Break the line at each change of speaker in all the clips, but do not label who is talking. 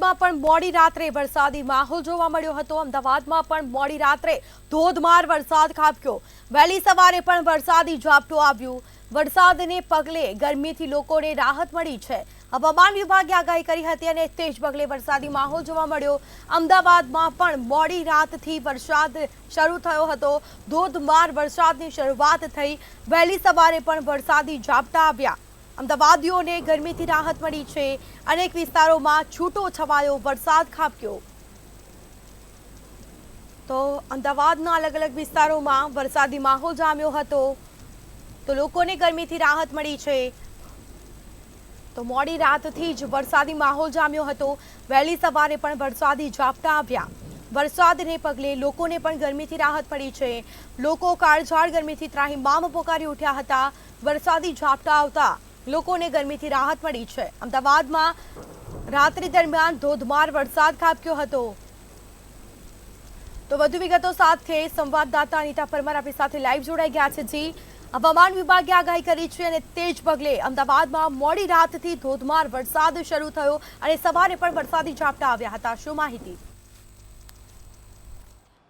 અમદાવાદમાં પણ મોડી રાત્રે વરસાદી માહોલ જોવા મળ્યો હતો। અમદાવાદમાં પણ મોડી રાત્રે ધોધમાર વરસાદ ખાબક્યો। વહેલી સવારે પણ વરસાદી ઝાપટું આવ્યું। વરસાદને પગલે ગરમીથી લોકોને રાહત મળી છે। હવામાન વિભાગે આગાહી કરી હતી અને તે જ પગલે વરસાદી માહોલ જોવા મળ્યો। અમદાવાદમાં પણ મોડી રાતથી વરસાદ શરૂ થયો હતો। ધોધમાર વરસાદની શરૂઆત થઈ। વહેલી સવારે પણ વરસાદી ઝાપટા આવ્યા। અમદાવાદીઓને ગરમીથી રાહત મળી છે। અનેક વિસ્તારોમાં છૂટો છવાયો વરસાદ ખાબક્યો। તો અમદાવાદના અલગ અલગ વિસ્તારોમાં વરસાદી માહોલ જામ્યો હતો, તો લોકોને ગરમીથી રાહત મળી છે। તો મોડી રાતથી જ વરસાદી માહોલ જામ્યો હતો। વહેલી સવારે પણ વરસાદી ઝાપટા આવ્યા। વરસાદને પગલે લોકોને પણ ગરમીથી રાહત મળી છે। લોકો કાળઝાળ ગરમીથી ત્રાહિમામ પોકારી ઉઠ્યા હતા। વરસાદી ઝાપટા આવતા લોકોને ગરમીથી રાહત મળી છે। અમદાવાદમાં રાત્રિ દરમિયાન ધોધમાર વરસાદ ખાબક્યો હતો। તો વધુ વિગતો સાથે સંવાદદાતા અનિતા પરમાર આપણી સાથે લાઈવ જોડાઈ ગયા છે। જી, હવામાન વિભાગે આગાહી કરી છે અને તે જ પગલે અમદાવાદમાં મોડી રાતથી ધોધમાર વરસાદ શરૂ થયો અને સવારે પણ વરસાદી ઝાપટા આવ્યા હતા। શું માહિતી?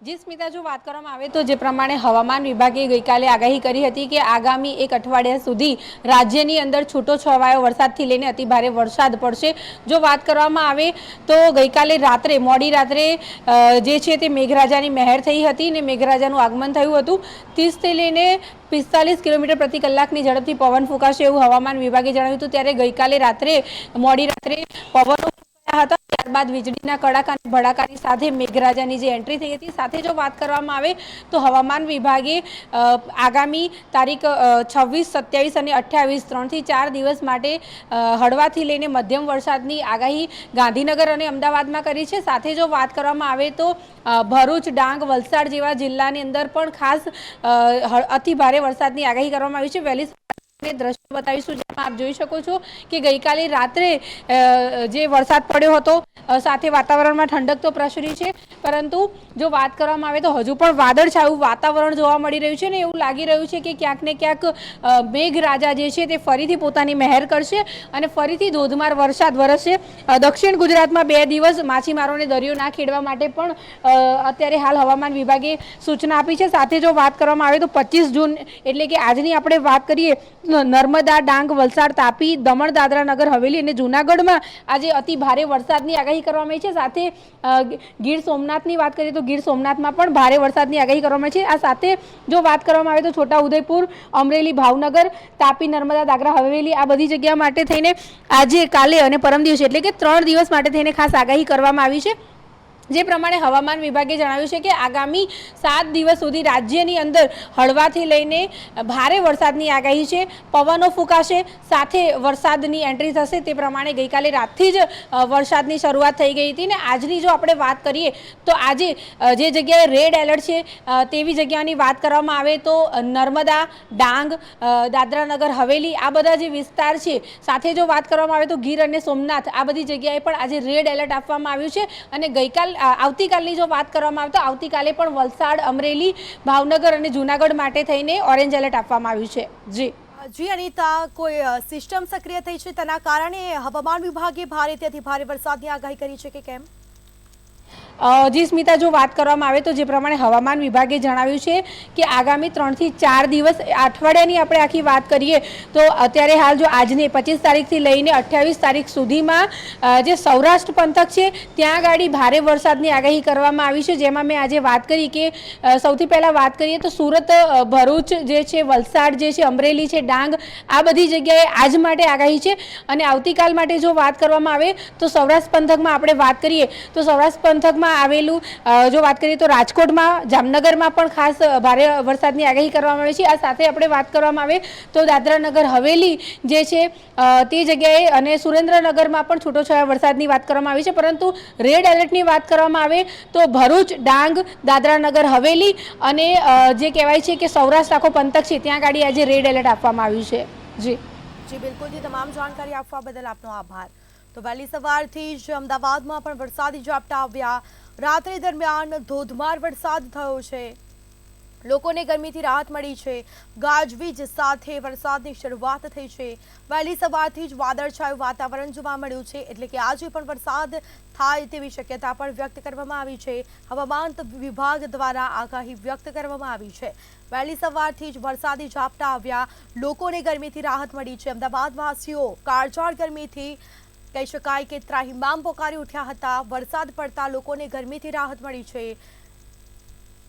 જી સ્મિતા, જો વાત કરવામાં આવે તો જે પ્રમાણે હવામાન વિભાગે ગઈકાલે આગાહી કરી હતી કે આગામી એક અઠવાડિયા સુધી રાજ્યની અંદર છૂટો છવાયો વરસાદથી લઈને અતિભારે વરસાદ પડશે। જો વાત કરવામાં આવે તો ગઈકાલે રાત્રે મોડી રાત્રે જે છે તે મેઘરાજાની મહેર થઈ હતી અને મેઘરાજાનું આગમન થયું હતું। 30થી લઈને 45 કિલોમીટર પ્રતિ કલાકની ઝડપથી પવન ફૂંકાશે એવું હવામાન વિભાગે જણાવ્યું હતું। ત્યારે ગઈકાલે રાત્રે મોડી રાત્રે પવનો હતા, ત્યારબાદ વીજળીના કડાકા અને ભડાકાની સાથે મેઘરાજાની જે એન્ટ્રી થઈ હતી। સાથે જો વાત કરવામાં આવે તો હવામાન વિભાગે આગામી તારીખ 26, 27 અને 28 3 થી 4 દિવસ માટે હળવાથી લઈને મધ્યમ વરસાદની આગાહી ગાંધીનગર અને અમદાવાદમાં કરી છે। સાથે જો વાત કરવામાં આવે તો ભરૂચ, ડાંગ, વલસાડ જેવા જિલ્લાની અંદર પણ ખાસ અતિ ભારે વરસાદની આગાહી કરવામાં આવી છે। વહેલી દ્રશ્ય બતાવીશું, જેમાં આપ જોઈ શકો છો કે ગઈકાલે રાત્રે જે વરસાદ પડ્યો હતો સાથે વાતાવરણમાં ઠંડક તો પ્રસરી છે, પરંતુ જો વાત કરવામાં આવે તો હજુ પણ વાદળછાયું વાતાવરણ જોવા મળી રહ્યું છે ને એવું લાગી રહ્યું છે કે ક્યાંક ને ક્યાંક મેઘરાજા જે છે તે ફરીથી પોતાની મહેર કરશે અને ફરીથી ધોધમાર વરસાદ વરસશે। દક્ષિણ ગુજરાતમાં 2 દિવસ માછીમારોને દરિયો ના ખેડવા માટે પણ અત્યારે હાલ હવામાન વિભાગે સૂચના આપી છે। સાથે જો વાત કરવામાં આવે તો 25 જૂન એટલે કે આજની આપણે વાત કરીએ, નર્મદા, ડાંગ, વલસાડ, તાપી, દમણ, દાદરા નગર હવેલી અને જૂનાગઢમાં આજે અતિ ભારે વરસાદની આગાહી કરવામાં આવી છે। સાથે ગીર સોમનાથની વાત કરીએ તો ગીર સોમનાથમાં પણ ભારે વરસાદની આગાહી કરવામાં આવી છે। આ સાથે જો વાત કરવામાં આવે તો છોટા ઉદેપુર, અમરેલી, ભાવનગર, તાપી, નર્મદા, દાદરા હવેલી આ બધી જગ્યા માટે થઈને આજે, કાલે અને પરમ દિવસે એટલે કે 3 દિવસ માટે થઈને ખાસ આગાહી કરવામાં આવી છે। જે પ્રમાણે હવામાન વિભાગે જણાવ્યું છે કે આગામી 7 દિવસ સુધી રાજ્યની અંદર હળવાથી લઈને ભારે વરસાદની આગાહી છે। પવનો ફૂંકાશે, સાથે વરસાદની એન્ટ્રી થશે। તે પ્રમાણે ગઈકાલે રાતથી જ વરસાદની શરૂઆત થઈ ગઈ હતી ને આજની જો આપણે વાત કરીએ તો આજે જે જગ્યાએ રેડ એલર્ટ છે તેવી જગ્યાની વાત કરવામાં આવે તો નર્મદા, ડાંગ, દાદરા નગર હવેલી આ બધા જે વિસ્તાર છે, સાથે જો વાત કરવામાં આવે તો ગીર અને સોમનાથ આ બધી જગ્યાએ પણ આજે રેડ એલર્ટ આપવામાં આવ્યું છે। અને આવતીકાલની જો વાત કરવામાં આવે તો આવતીકાલે પણ વલસાડ, અમરેલી, ભાવનગર અને જૂનાગઢ માટે થઈને ઓરેન્જ એલર્ટ આપવામાં આવ્યું છે।
જી અનિતા, કોઈ સિસ્ટમ સક્રિય થઈ છે તેના કારણે હવામાન વિભાગે ભારેથી અતિ ભારે વરસાદની આગાહી કરી છે કે કેમ?
જી સ્મિતા, જો વાત કરવામાં આવે તો જે પ્રમાણે હવામાન વિભાગે જણાવ્યું છે કે આગામી 3 થી 4 દિવસ અઠવાડિયાની આપણે આખી વાત કરીએ તો અત્યારે હાલ જો આજની 25 તારીખથી લઈને 28 તારીખ સુધીમાં જે સૌરાષ્ટ્ર પંથક છે ત્યાં ગાડી ભારે વરસાદની આગાહી કરવામાં આવી છે। જેમાં મેં આજે વાત કરી કે સૌથી પહેલાં વાત કરીએ તો સુરત, ભરૂચ જે છે, વલસાડ જે છે, અમરેલી છે, ડાંગ આ બધી જગ્યાએ આજ માટે આગાહી છે। અને આવતીકાલ માટે જો વાત કરવામાં આવે તો સૌરાષ્ટ્ર પંથકમાં આપણે વાત કરીએ તો સૌરાષ્ટ્ર પંથકમાં આવેલું જો વાત કરીએ તો રાજકોટમાં, જામનગરમાં પણ ખાસ ભારે વરસાદની આગાહી કરવામાં આવી છે। આ સાથે આપણે વાત કરવામાં આવે તો દાદરા નગર હવેલી જે છે તે જગ્યાએ અને સુરેન્દ્રનગરમાં પણ છૂટોછવાયા વરસાદની વાત કરવામાં આવી છે। પરંતુ રેડ એલર્ટની વાત કરવામાં આવે તો ભરૂચ, ડાંગ, દાદરા નગર હવેલી અને જે કહેવાય છે કે સૌરાષ્ટ્ર આખો પંથક છે ત્યાં ગાડી આજે રેડ એલર્ટ આપવામાં આવ્યું છે।
જી બિલકુલ, જી તમામ જાણકારી આપવા બદલ આપનો આભાર। તો વહેલી સવારથી જ અમદાવાદમાં પણ વરસાદી ઝાપટા આવ્યા। રાત્રિ દરમિયાન ધોધમાર વરસાદ થયો છે। લોકોને ગરમીથી રાહત મળી છે। ગાજવીજ સાથે વરસાદની શરૂઆત થઈ છે। વહેલી સવારથી જ વાદળછાયું વાતાવરણ જોવા મળ્યું છે, એટલે કે આજે પણ વરસાદ થાય તેવી શક્યતા પણ વ્યક્ત કરવામાં આવી છે। હવામાન વિભાગ દ્વારા આગાહી વ્યક્ત કરવામાં આવી છે। વહેલી સવારથી જ વરસાદી ઝાપટા આવ્યા, લોકોને ગરમીથી રાહત મળી છે। અમદાવાદવાસીઓ કાળઝાળ ગરમીથી કહી શકાય કે ત્રાહિમામ પોકારી ઉઠ્યા હતા। વરસાદ પડતા લોકોને ગરમીથી રાહત મળી છે।